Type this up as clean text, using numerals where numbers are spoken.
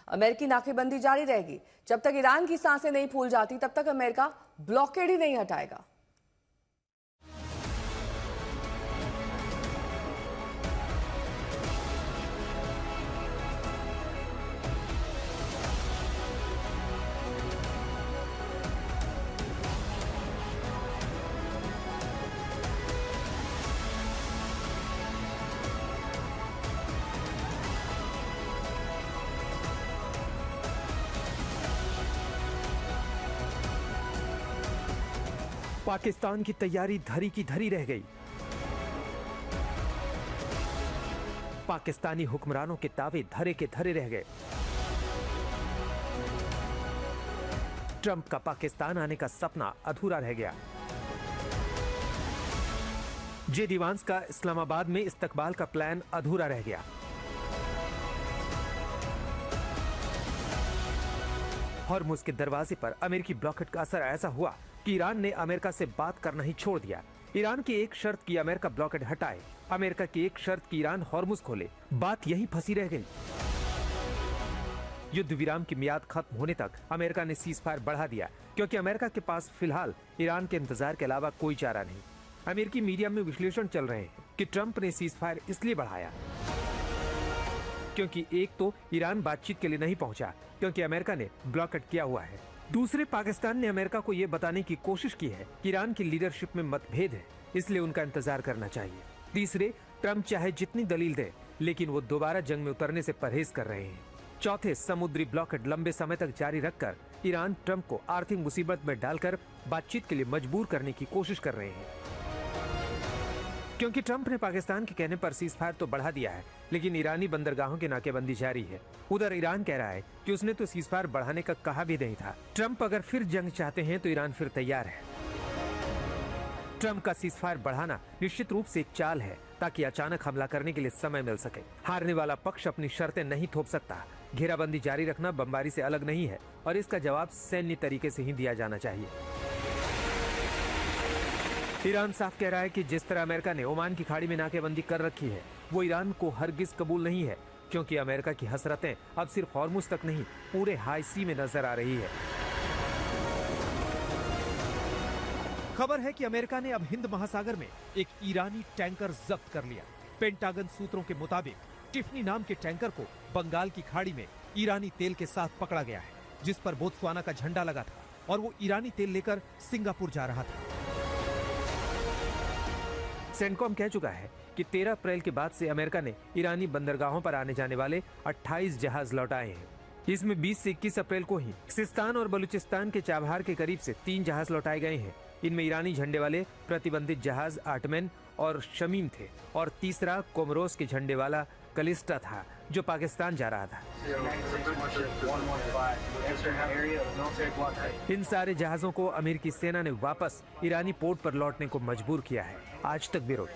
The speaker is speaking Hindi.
अमेरिकी नाकेबंदी जारी रहेगी। जब तक ईरान की सांसें नहीं फूल जाती तब तक अमेरिका ब्लॉकेड ही नहीं हटाएगा। पाकिस्तान की तैयारी धरी की धरी रह गई। पाकिस्तानी हुक्मरानों के दावे धरे के धरे रह गए। ट्रंप का पाकिस्तान आने का सपना अधूरा रह गया। जेडी वांस का इस्लामाबाद में इस्तकबाल का प्लान अधूरा रह गया। हॉर्मुज के दरवाजे पर अमेरिकी ब्लॉकेट का असर ऐसा हुआ कि ईरान ने अमेरिका से बात करना ही छोड़ दिया। ईरान की एक शर्त की अमेरिका ब्लॉकेट हटाए, अमेरिका की एक शर्त की ईरान हॉर्मुज खोले, बात यही फंसी रह गई। युद्ध विराम की मियाद खत्म होने तक अमेरिका ने सीज फायर बढ़ा दिया, क्योंकि अमेरिका के पास फिलहाल ईरान के इंतजार के अलावा कोई चारा नहीं। अमेरिकी मीडिया में विश्लेषण चल रहे हैं कि ट्रंप ने सीज फायर इसलिए बढ़ाया क्योंकि एक तो ईरान बातचीत के लिए नहीं पहुंचा क्योंकि अमेरिका ने ब्लॉकेट किया हुआ है। दूसरे, पाकिस्तान ने अमेरिका को यह बताने की कोशिश की है कि ईरान की लीडरशिप में मतभेद है, इसलिए उनका इंतजार करना चाहिए। तीसरे, ट्रंप चाहे जितनी दलील दे, लेकिन वो दोबारा जंग में उतरने से परहेज कर रहे हैं। चौथे, समुद्री ब्लॉकेट लंबे समय तक जारी रखकर ईरान ट्रंप को आर्थिक मुसीबत में डालकर बातचीत के लिए मजबूर करने की कोशिश कर रहे हैं। क्योंकि ट्रंप ने पाकिस्तान के कहने पर सीज फायर तो बढ़ा दिया है, लेकिन ईरानी बंदरगाहों की नाकेबंदी जारी है। उधर ईरान कह रहा है कि उसने तो सीज फायर बढ़ाने का कहा भी नहीं था। ट्रंप अगर फिर जंग चाहते हैं तो ईरान फिर तैयार है। ट्रंप का सीज फायर बढ़ाना निश्चित रूप से एक चाल है ताकि अचानक हमला करने के लिए समय मिल सके। हारने वाला पक्ष अपनी शर्तें नहीं थोप सकता। घेराबंदी जारी रखना बमबारी से अलग नहीं है और इसका जवाब सैन्य तरीके से ही दिया जाना चाहिए। ईरान साफ कह रहा है कि जिस तरह अमेरिका ने ओमान की खाड़ी में नाकेबंदी कर रखी है, वो ईरान को हरगिज कबूल नहीं है, क्योंकि अमेरिका की हसरतें अब सिर्फ हॉर्मुज तक नहीं, पूरे हाई सी में नजर आ रही है। खबर है कि अमेरिका ने अब हिंद महासागर में एक ईरानी टैंकर जब्त कर लिया। पेंटागन सूत्रों के मुताबिक टिफनी नाम के टैंकर को बंगाल की खाड़ी में ईरानी तेल के साथ पकड़ा गया है, जिस पर बोत्सवाना का झंडा लगा था और वो ईरानी तेल लेकर सिंगापुर जा रहा था। सेंटकॉम कह चुका है कि 13 अप्रैल के बाद से अमेरिका ने ईरानी बंदरगाहों पर आने जाने वाले 28 जहाज लौटाए हैं। इसमें 20 से 21 अप्रैल को ही सिस्तान और बलूचिस्तान के चाबहार के करीब से 3 जहाज लौटाए गए हैं। इनमें ईरानी झंडे वाले प्रतिबंधित जहाज आर्टमैन और शमीम थे और तीसरा कोमरोस के झंडे वाला कलिस्टा था, जो पाकिस्तान जा रहा था। इन सारे जहाजों को अमेरिकी सेना ने वापस ईरानी पोर्ट पर लौटने को मजबूर किया है। आज तक ब्यूरो।